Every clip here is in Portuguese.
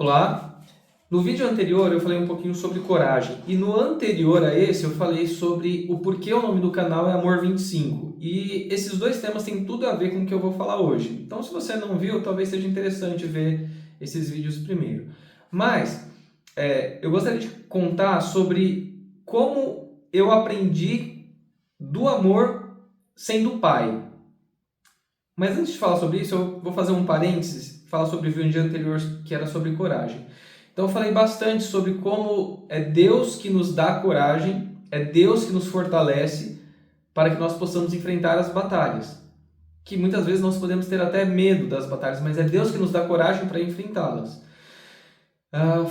Olá! No vídeo anterior eu falei um pouquinho sobre coragem e no anterior a esse eu falei sobre o porquê o nome do canal é Amor 25 e esses dois temas têm tudo a ver com o que eu vou falar hoje. Então se você não viu, talvez seja interessante ver esses vídeos primeiro. Mas eu gostaria de contar sobre como eu aprendi do amor sendo pai. Mas antes de falar sobre isso, eu vou fazer um parênteses, falar sobre o vídeo anterior que era sobre coragem. Então eu falei bastante sobre como é Deus que nos dá coragem, é Deus que nos fortalece para que nós possamos enfrentar as batalhas. Que muitas vezes nós podemos ter até medo das batalhas, mas é Deus que nos dá coragem para enfrentá-las.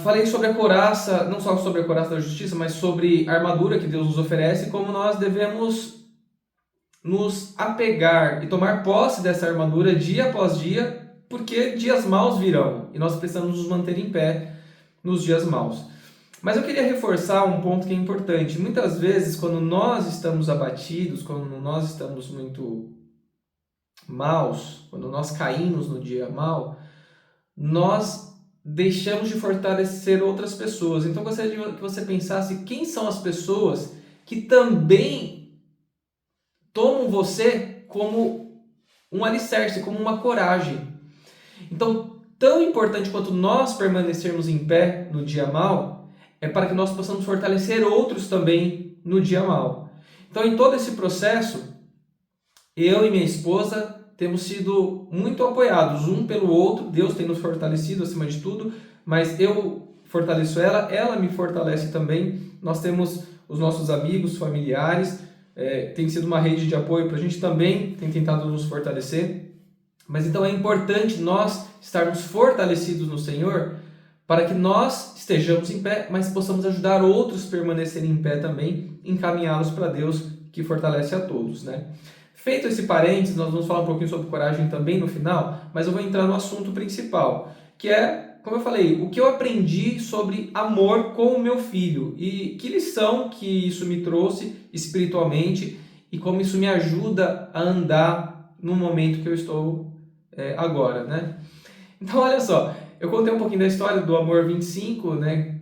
Falei sobre a couraça, não só sobre a couraça da justiça, mas sobre a armadura que Deus nos oferece e como nós devemos nos apegar e tomar posse dessa armadura dia após dia, porque dias maus virão e nós precisamos nos manter em pé nos dias maus. Mas eu queria reforçar um ponto que é importante. Muitas vezes, quando nós estamos abatidos, quando nós estamos muito maus, quando nós caímos no dia mau, nós deixamos de fortalecer outras pessoas. Então, eu gostaria que você pensasse quem são as pessoas que também tomam você como um alicerce, como uma coragem. Então, tão importante quanto nós permanecermos em pé no dia mau, é para que nós possamos fortalecer outros também no dia mau. Então, em todo esse processo, eu e minha esposa temos sido muito apoiados um pelo outro. Deus tem nos fortalecido acima de tudo, mas eu fortaleço ela, ela me fortalece também. Nós temos os nossos amigos, familiares, tem sido uma rede de apoio para a gente também, tem tentado nos fortalecer. Mas então é importante nós estarmos fortalecidos no Senhor para que nós estejamos em pé, mas possamos ajudar outros a permanecerem em pé também, encaminhá-los para Deus que fortalece a todos, né? Feito esse parênteses, nós vamos falar um pouquinho sobre coragem também no final, mas eu vou entrar no assunto principal, que é, como eu falei, o que eu aprendi sobre amor com o meu filho e que lição que isso me trouxe espiritualmente e como isso me ajuda a andar no momento que eu estou agora, né? Então, olha só, eu contei um pouquinho da história do Amor 25, né?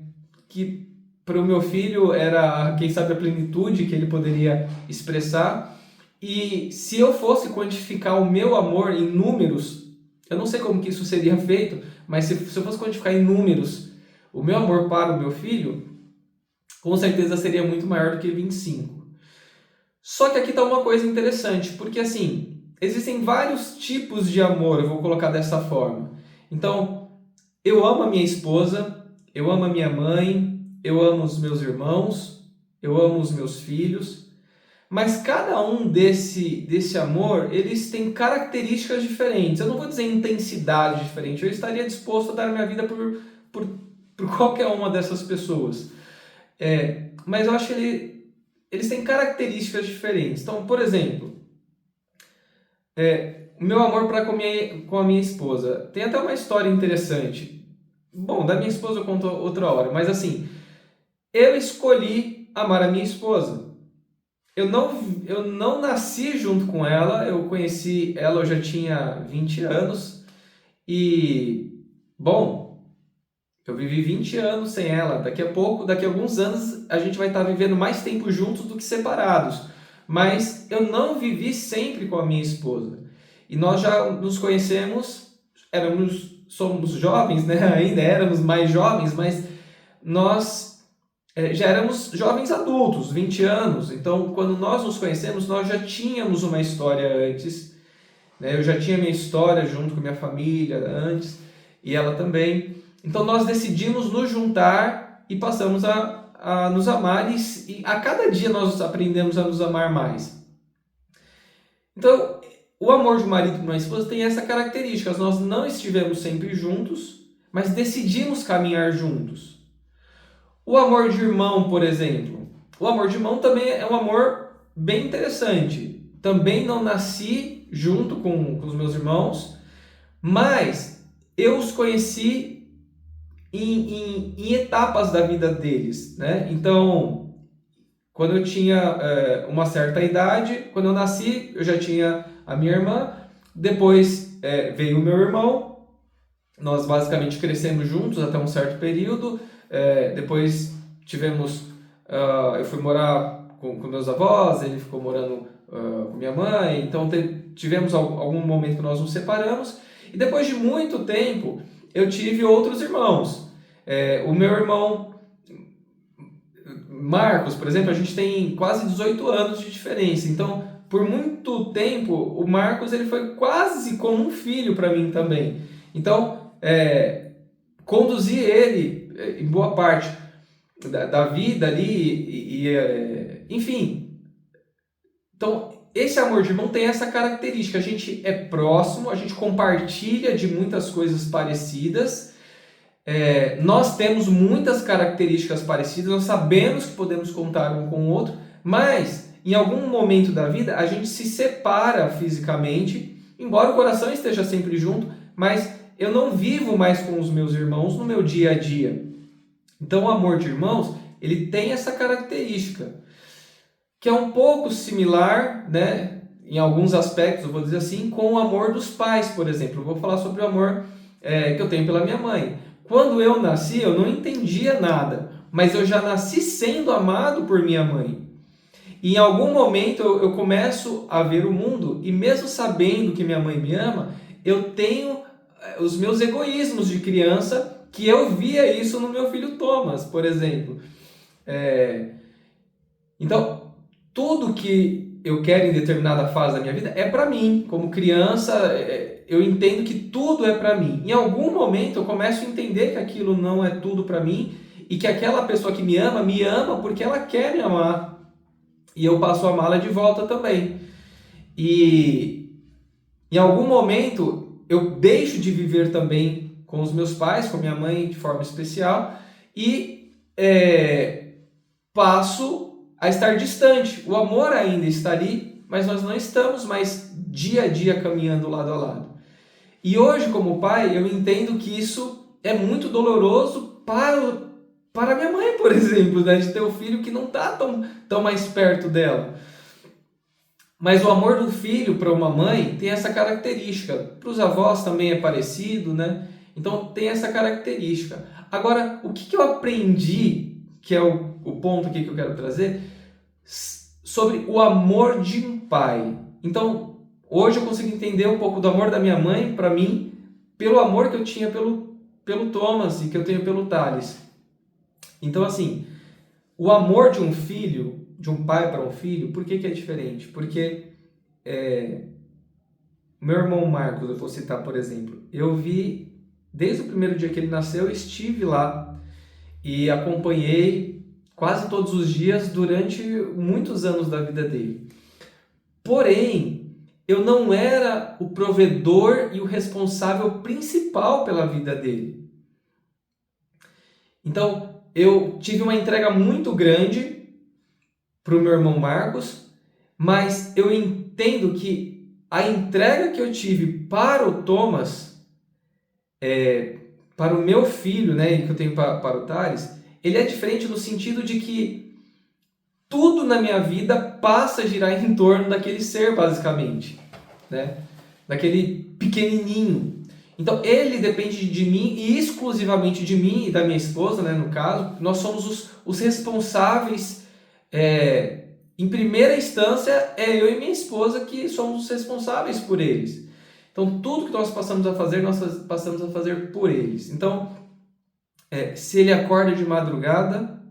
Que para o meu filho era, quem sabe, a plenitude que ele poderia expressar. E se eu fosse quantificar o meu amor em números, eu não sei como que isso seria feito, mas se eu fosse quantificar em números o meu amor para o meu filho, com certeza seria muito maior do que 25. Só que aqui está uma coisa interessante, porque assim, existem vários tipos de amor, eu vou colocar dessa forma. Então, eu amo a minha esposa, eu amo a minha mãe, eu amo os meus irmãos, eu amo os meus filhos, mas cada um desse amor, eles têm características diferentes. Eu não vou dizer intensidade diferente, eu estaria disposto a dar minha vida por qualquer uma dessas pessoas. Mas eu acho que eles têm características diferentes. Então, por exemplo, o meu amor para com a minha esposa. Tem até uma história interessante. Bom, da minha esposa eu conto outra hora, mas assim, eu escolhi amar a minha esposa. Eu não nasci junto com ela, eu conheci ela, eu já tinha 20 anos e, bom, eu vivi 20 anos sem ela. Daqui a alguns anos, a gente vai estar vivendo mais tempo juntos do que separados. Mas eu não vivi sempre com a minha esposa. E nós já nos conhecemos, somos jovens, né? Ainda éramos mais jovens, mas nós já éramos jovens adultos, 20 anos. Então, quando nós nos conhecemos, nós já tínhamos uma história antes, né? Eu já tinha minha história junto com minha família antes, e ela também. Então, nós decidimos nos juntar e passamos a nos amar, e a cada dia nós aprendemos a nos amar mais. Então, o amor de marido e uma esposa tem essa característica. Nós não estivemos sempre juntos, mas decidimos caminhar juntos. O amor de irmão, por exemplo. O amor de irmão também é um amor bem interessante. Também não nasci junto com os meus irmãos, mas eu os conheci em etapas da vida deles, né? Então, quando eu tinha uma certa idade, quando eu nasci, eu já tinha a minha irmã, depois veio o meu irmão, Nós basicamente crescemos juntos até um certo período, depois tivemos, eu fui morar com meus avós, ele ficou morando com minha mãe, então tivemos algum momento que nós nos separamos, e depois de muito tempo eu tive outros irmãos. O meu irmão Marcos, por exemplo, a gente tem quase 18 anos de diferença, então por muito tempo o Marcos ele foi quase como um filho para mim também. Então, conduzi ele em boa parte da vida ali, enfim. Então, esse amor de irmão tem essa característica, a gente é próximo, a gente compartilha de muitas coisas parecidas, nós temos muitas características parecidas, nós sabemos que podemos contar um com o outro, mas em algum momento da vida a gente se separa fisicamente, embora o coração esteja sempre junto, mas eu não vivo mais com os meus irmãos no meu dia a dia. Então o amor de irmãos, ele tem essa característica, que é um pouco similar, né, em alguns aspectos, eu vou dizer assim, com o amor dos pais, por exemplo. Eu vou falar sobre o amor que eu tenho pela minha mãe. Quando eu nasci, eu não entendia nada, mas eu já nasci sendo amado por minha mãe. E em algum momento eu começo a ver o mundo, e mesmo sabendo que minha mãe me ama, eu tenho os meus egoísmos de criança, que eu via isso no meu filho Thomas, por exemplo. Então, tudo que eu quero em determinada fase da minha vida é para mim. Como criança, eu entendo que tudo é para mim. Em algum momento eu começo a entender que aquilo não é tudo para mim e que aquela pessoa que me ama porque ela quer me amar. E eu passo a amá-la de volta também. E em algum momento eu deixo de viver também com os meus pais, com minha mãe de forma especial, e passo a estar distante. O amor ainda está ali, mas nós não estamos mais dia a dia caminhando lado a lado. E hoje, como pai, eu entendo que isso é muito doloroso para minha mãe, por exemplo, né? De ter um filho que não está tão mais perto dela. Mas o amor do filho para uma mãe tem essa característica. Para os avós também é parecido, né? Então tem essa característica. Agora, o que eu aprendi, que é o ponto aqui que eu quero trazer, sobre o amor de um pai. Então, hoje eu consigo entender um pouco do amor da minha mãe para mim, pelo amor que eu tinha pelo Thomas e que eu tenho pelo Thales. Então, assim, o amor de um filho, de um pai para um filho, por que é diferente? Porque meu irmão Marcos, eu vou citar, por exemplo, eu vi, desde o primeiro dia que ele nasceu, eu estive lá e acompanhei quase todos os dias durante muitos anos da vida dele. Porém, eu não era o provedor e o responsável principal pela vida dele. Então, eu tive uma entrega muito grande para o meu irmão Marcos, mas eu entendo que a entrega que eu tive para o Thomas, para o meu filho, né, que eu tenho para o Thales, ele é diferente no sentido de que tudo na minha vida passa a girar em torno daquele ser, basicamente, né? Daquele pequenininho. Então, ele depende de mim e exclusivamente de mim e da minha esposa, né, no caso. Nós somos os responsáveis, em primeira instância, eu e minha esposa que somos os responsáveis por eles. Então, tudo que nós passamos a fazer, nós passamos a fazer por eles. Então, se ele acorda de madrugada,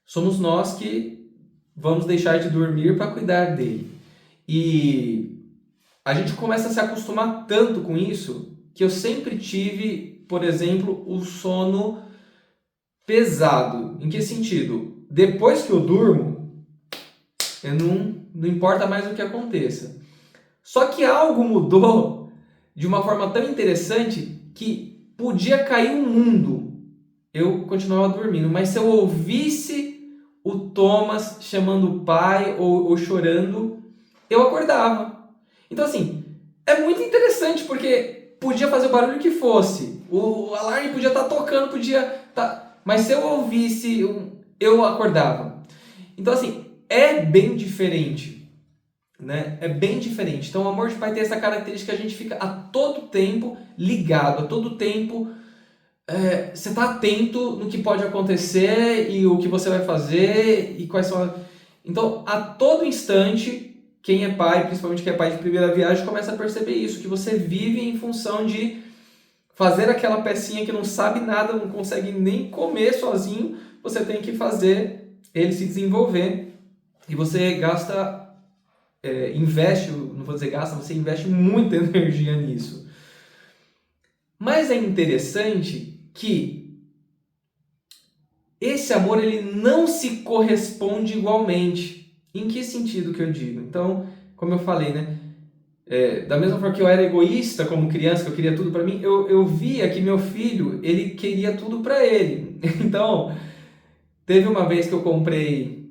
somos nós que vamos deixar de dormir para cuidar dele. E a gente começa a se acostumar tanto com isso que eu sempre tive, por exemplo, o sono pesado. Em que sentido? Depois que eu durmo, não importa mais o que aconteça. Só que algo mudou de uma forma tão interessante que podia cair um mundo. Eu continuava dormindo, mas se eu ouvisse o Thomas chamando o pai ou chorando, eu acordava. Então, assim, é muito interessante porque podia fazer o barulho que fosse, o alarme podia estar tocando, mas se eu ouvisse, eu acordava. Então, assim, é bem diferente. né? É bem diferente. Então, o amor de pai tem essa característica que a gente fica a todo tempo ligado, a todo tempo você está atento no que pode acontecer e o que você vai fazer e quais são. Então, a todo instante, quem é pai, principalmente quem é pai de primeira viagem, começa a perceber isso, que você vive em função de fazer aquela pecinha que não sabe nada, não consegue nem comer sozinho, você tem que fazer ele se desenvolver e você gasta, investe, não vou dizer gasta, você investe muita energia nisso. Mas é interessante que esse amor ele não se corresponde igualmente. Em que sentido que eu digo? Então, como eu falei, né? Da mesma forma que eu era egoísta como criança, que eu queria tudo para mim, eu via que meu filho, ele queria tudo para ele. Então, teve uma vez que eu comprei,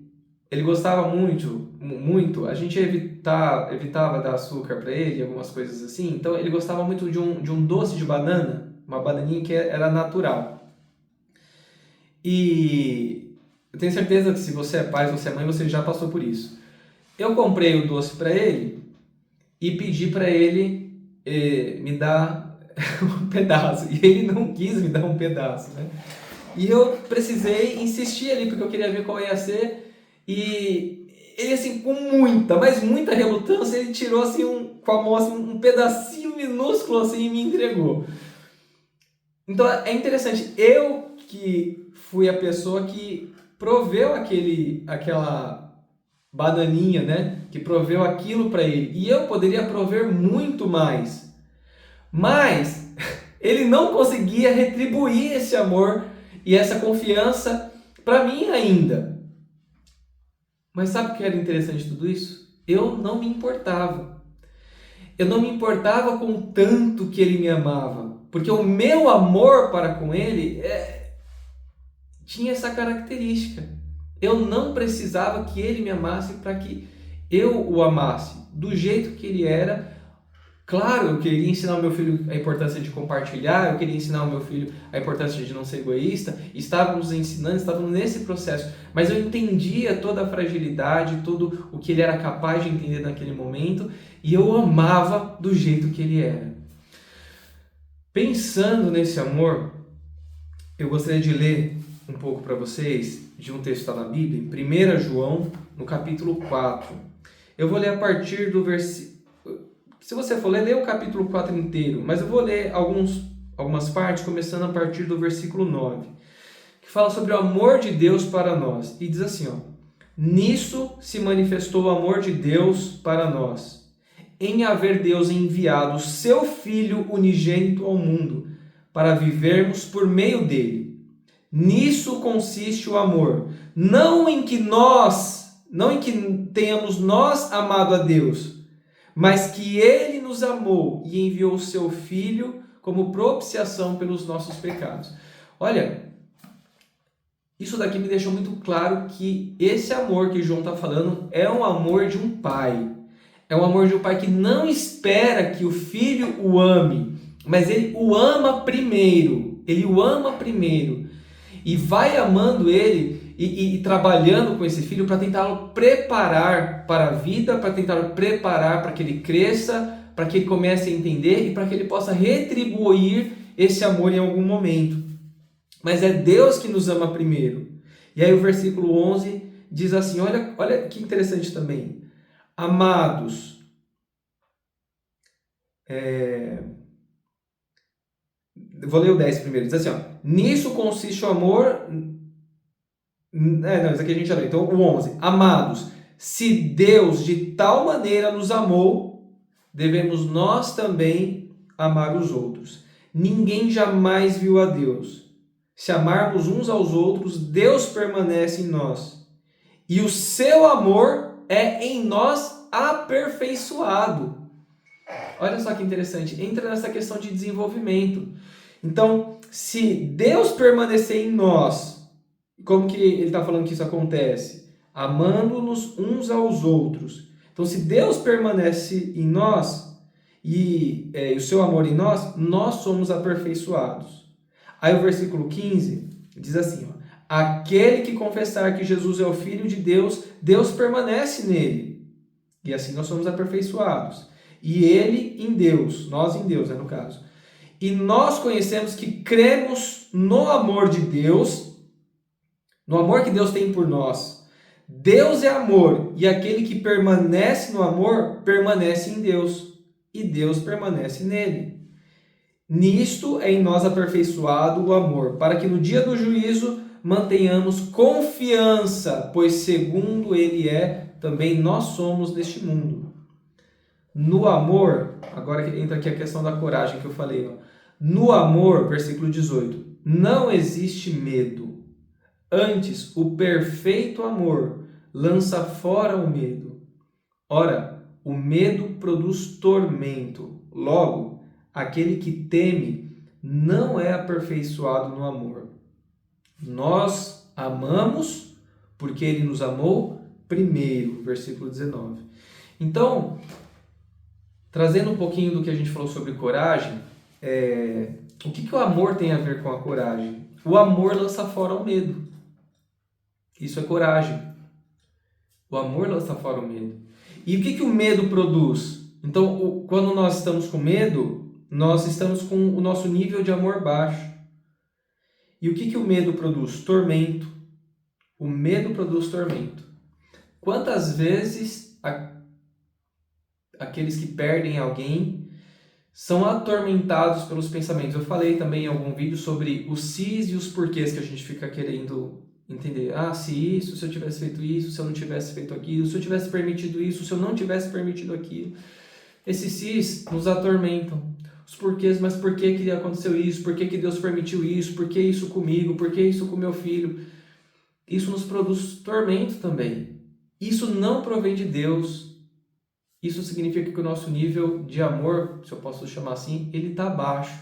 ele gostava muito, a gente evitava dar açúcar para ele, algumas coisas assim, então ele gostava muito de um doce de banana, uma bananinha que era natural. E eu tenho certeza que se você é pai, se você é mãe, você já passou por isso. Eu comprei o doce para ele e pedi para ele me dar um pedaço. E ele não quis me dar um pedaço, né? E eu precisei insistir ali, porque eu queria ver qual ia ser. E ele, assim, com muita, mas muita relutância, ele tirou assim, com a mão assim, um pedacinho minúsculo assim, e me entregou. Então é interessante, eu que fui a pessoa que proveu aquela bananinha, né? Que proveu aquilo para ele. E eu poderia prover muito mais. Mas ele não conseguia retribuir esse amor e essa confiança para mim ainda. Mas sabe o que era interessante de tudo isso? Eu não me importava. Eu não me importava com o tanto que ele me amava. Porque o meu amor para com ele tinha essa característica. Eu não precisava que ele me amasse para que eu o amasse. Do jeito que ele era. Claro, eu queria ensinar o meu filho a importância de compartilhar, eu queria ensinar o meu filho a importância de não ser egoísta, estávamos ensinando, estávamos nesse processo, mas eu entendia toda a fragilidade, tudo o que ele era capaz de entender naquele momento, e eu amava do jeito que ele era. Pensando nesse amor, eu gostaria de ler um pouco para vocês de um texto que está na Bíblia, em 1 João, no capítulo 4. Eu vou ler a partir do versículo. Se você for ler, lê o capítulo 4 inteiro, mas eu vou ler algumas partes, começando a partir do versículo 9, que fala sobre o amor de Deus para nós. E diz assim, ó: nisso se manifestou o amor de Deus para nós, em haver Deus enviado o seu Filho unigênito ao mundo, para vivermos por meio dele. Nisso consiste o amor, não em que tenhamos nós amado a Deus, mas que ele nos amou e enviou o seu Filho como propiciação pelos nossos pecados. Olha, isso daqui me deixou muito claro que esse amor que João está falando é um amor de um pai. É um amor de um pai que não espera que o filho o ame, mas ele o ama primeiro. Ele o ama primeiro. E vai amando ele e trabalhando com esse filho para tentá-lo preparar para a vida, para tentá-lo preparar para que ele cresça, para que ele comece a entender e para que ele possa retribuir esse amor em algum momento. Mas é Deus que nos ama primeiro. E aí o versículo 11 diz assim, olha que interessante também. Amados, vou ler o 10 primeiro, diz assim, ó: nisso consiste o amor. Não, isso aqui a gente já leu. Então, o 11. Amados, se Deus de tal maneira nos amou, devemos nós também amar os outros. Ninguém jamais viu a Deus. Se amarmos uns aos outros, Deus permanece em nós. E o seu amor é em nós aperfeiçoado. Olha só que interessante. Entra nessa questão de desenvolvimento. Então, se Deus permanecer em nós, como que ele está falando que isso acontece? Amando-nos uns aos outros. Então, se Deus permanece em nós e o seu amor em nós, nós somos aperfeiçoados. Aí o versículo 15 diz assim, ó: aquele que confessar que Jesus é o Filho de Deus, Deus permanece nele E assim nós somos aperfeiçoados. E ele em Deus, nós em Deus, no caso. E nós conhecemos que cremos no amor de Deus, no amor que Deus tem por nós. Deus é amor, e aquele que permanece no amor, permanece em Deus, e Deus permanece nele. Nisto é em nós aperfeiçoado o amor, para que no dia do juízo mantenhamos confiança, pois segundo ele é, também nós somos neste mundo. No amor, agora entra aqui a questão da coragem que eu falei, ó. No amor, versículo 18, não existe medo. Antes, o perfeito amor lança fora o medo. Ora, o medo produz tormento. Logo, aquele que teme não é aperfeiçoado no amor. Nós amamos porque ele nos amou primeiro. Versículo 19. Então, trazendo um pouquinho do que a gente falou sobre coragem, o que o amor tem a ver com a coragem? O amor lança fora o medo. Isso é coragem. O amor lança fora o medo. E o que o medo produz? Então, quando nós estamos com medo, nós estamos com o nosso nível de amor baixo. E o que o medo produz? Tormento. O medo produz tormento. Quantas vezes aqueles que perdem alguém são atormentados pelos pensamentos? Eu falei também em algum vídeo sobre os sis e os porquês que a gente fica querendo entender. Se isso, se eu tivesse feito isso, se eu não tivesse feito aquilo, se eu tivesse permitido isso, se eu não tivesse permitido aquilo. Esses sis nos atormentam. Os porquês, mas por que aconteceu isso? Por que Deus permitiu isso? Por que isso comigo? Por que isso com meu filho? Isso nos produz tormento também. Isso não provém de Deus. Isso significa que o nosso nível de amor, se eu posso chamar assim, ele está baixo.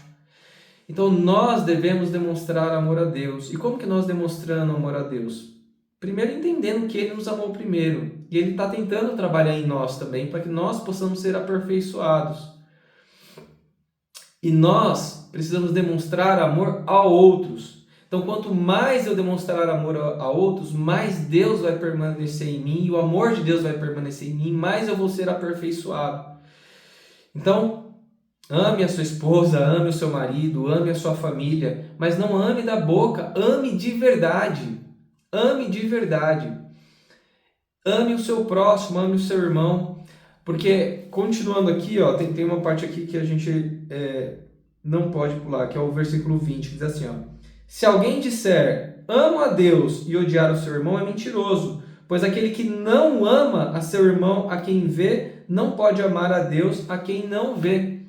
Então nós devemos demonstrar amor a Deus. E como que nós demonstramos amor a Deus? Primeiro entendendo que Ele nos amou primeiro. E Ele está tentando trabalhar em nós também para que nós possamos ser aperfeiçoados. E nós precisamos demonstrar amor a outros. Então quanto mais eu demonstrar amor a outros, mais Deus vai permanecer em mim. E o amor de Deus vai permanecer em mim, mais eu vou ser aperfeiçoado. Então, ame a sua esposa, ame o seu marido, ame a sua família, mas não ame da boca, ame de verdade. Ame de verdade. Ame o seu próximo, ame o seu irmão. Porque, continuando aqui, tem uma parte aqui que a gente não pode pular, que é o versículo 20, que diz assim, se alguém disser, amo a Deus e odiar o seu irmão, é mentiroso, pois aquele que não ama a seu irmão a quem vê, não pode amar a Deus a quem não vê.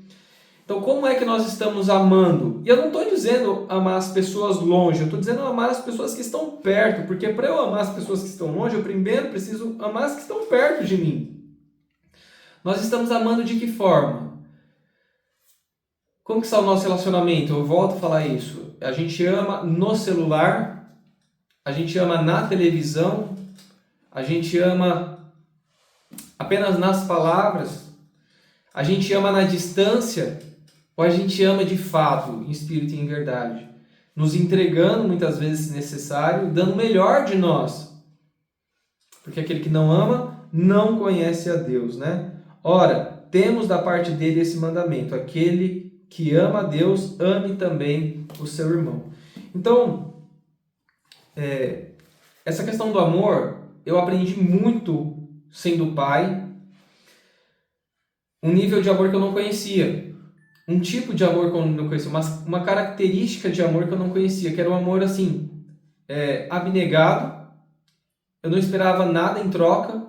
Então, como é que nós estamos amando? E eu não estou dizendo amar as pessoas longe, eu estou dizendo amar as pessoas que estão perto, porque para eu amar as pessoas que estão longe, eu primeiro preciso amar as que estão perto de mim. Nós estamos amando de que forma? Como que está o nosso relacionamento? Eu volto a falar isso. A gente ama no celular, a gente ama na televisão, a gente ama apenas nas palavras, a gente ama na distância, ou a gente ama de fato, em espírito e em verdade, nos entregando muitas vezes se necessário, dando o melhor de nós. Porque aquele que não ama não conhece a Deus, né? Ora, temos da parte dele esse mandamento: aquele que ama a Deus, ame também o seu irmão. Então, essa questão do amor, eu aprendi muito sendo pai, um nível de amor que eu não conhecia. Um tipo de amor que eu não conhecia, uma característica de amor que eu não conhecia, que era um amor assim, abnegado. Eu não esperava nada em troca.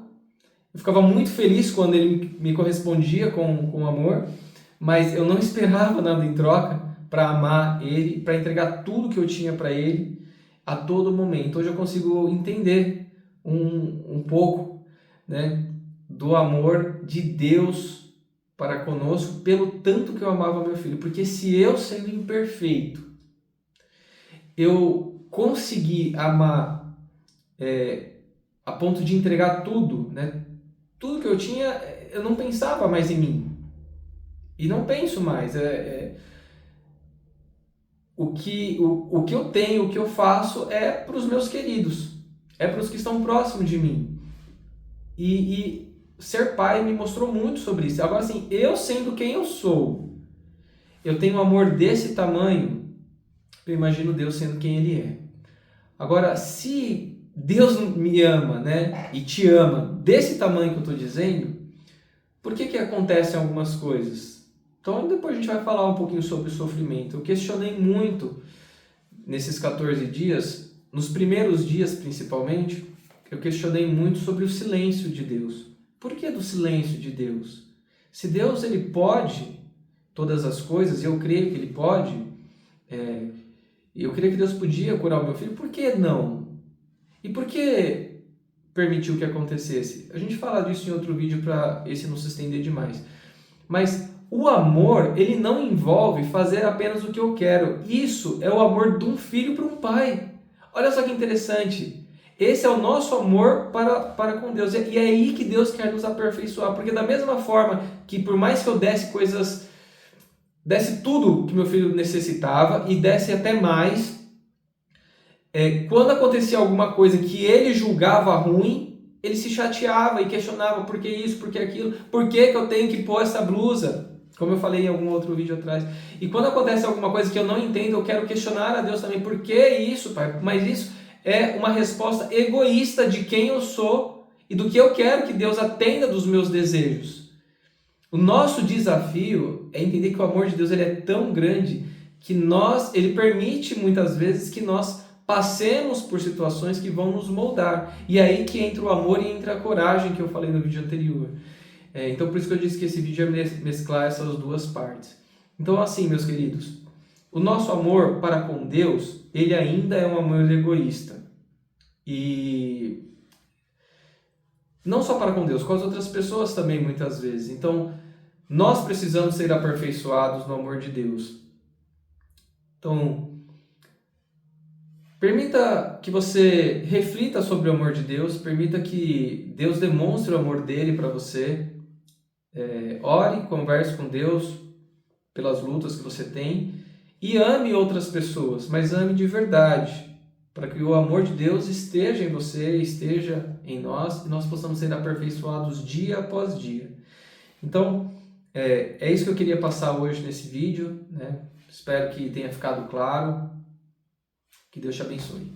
Eu ficava muito feliz quando ele me correspondia com amor, mas eu não esperava nada em troca para amar ele, para entregar tudo que eu tinha para ele a todo momento. Hoje eu consigo entender um pouco, né, do amor de Deus para conosco, pelo tanto que eu amava meu filho. Porque se eu, sendo imperfeito, eu consegui amar a ponto de entregar tudo, né? Tudo que eu tinha, eu não pensava mais em mim. E não penso mais. O que eu tenho, o que eu faço é para os meus queridos. É para os que estão próximos de mim. E ser pai me mostrou muito sobre isso. Agora, assim, eu sendo quem eu sou, eu tenho um amor desse tamanho, eu imagino Deus sendo quem Ele é. Agora, se Deus me ama, né, e te ama desse tamanho que eu estou dizendo, por que acontecem algumas coisas? Então, depois a gente vai falar um pouquinho sobre o sofrimento. Eu questionei muito nesses 14 dias, nos primeiros dias principalmente, eu questionei muito sobre o silêncio de Deus. Por que do silêncio de Deus? Se Deus ele pode todas as coisas, e eu creio que Ele pode, eu creio que Deus podia curar o meu filho, por que não? E por que permitiu que acontecesse? A gente fala disso em outro vídeo para esse não se estender demais. Mas o amor, ele não envolve fazer apenas o que eu quero. Isso é o amor de um filho para um pai. Olha só que interessante. Esse é o nosso amor para com Deus. E é aí que Deus quer nos aperfeiçoar. Porque da mesma forma que por mais que eu desse tudo que meu filho necessitava e desse até mais, quando acontecia alguma coisa que ele julgava ruim, ele se chateava e questionava por que isso, por que aquilo, por que eu tenho que pôr essa blusa, como eu falei em algum outro vídeo atrás. E quando acontece alguma coisa que eu não entendo, eu quero questionar a Deus também, por que isso, pai? Mas isso é uma resposta egoísta de quem eu sou e do que eu quero que Deus atenda dos meus desejos. O nosso desafio é entender que o amor de Deus ele é tão grande que ele permite muitas vezes que nós passemos por situações que vão nos moldar. E é aí que entra o amor e entra a coragem que eu falei no vídeo anterior. Então por isso que eu disse que esse vídeo é mesclar essas duas partes. Então assim, meus queridos, o nosso amor para com Deus, ele ainda é um amor egoísta. E não só para com Deus, com as outras pessoas também muitas vezes. Então nós precisamos ser aperfeiçoados no amor de Deus. Então, permita que você reflita sobre o amor de Deus, permita que Deus demonstre o amor dele para você. Ore, converse com Deus pelas lutas que você tem e ame outras pessoas, mas ame de verdade, para que o amor de Deus esteja em você, esteja em nós e nós possamos ser aperfeiçoados dia após dia. Então, é isso que eu queria passar hoje nesse vídeo, né? Espero que tenha ficado claro. Que Deus te abençoe.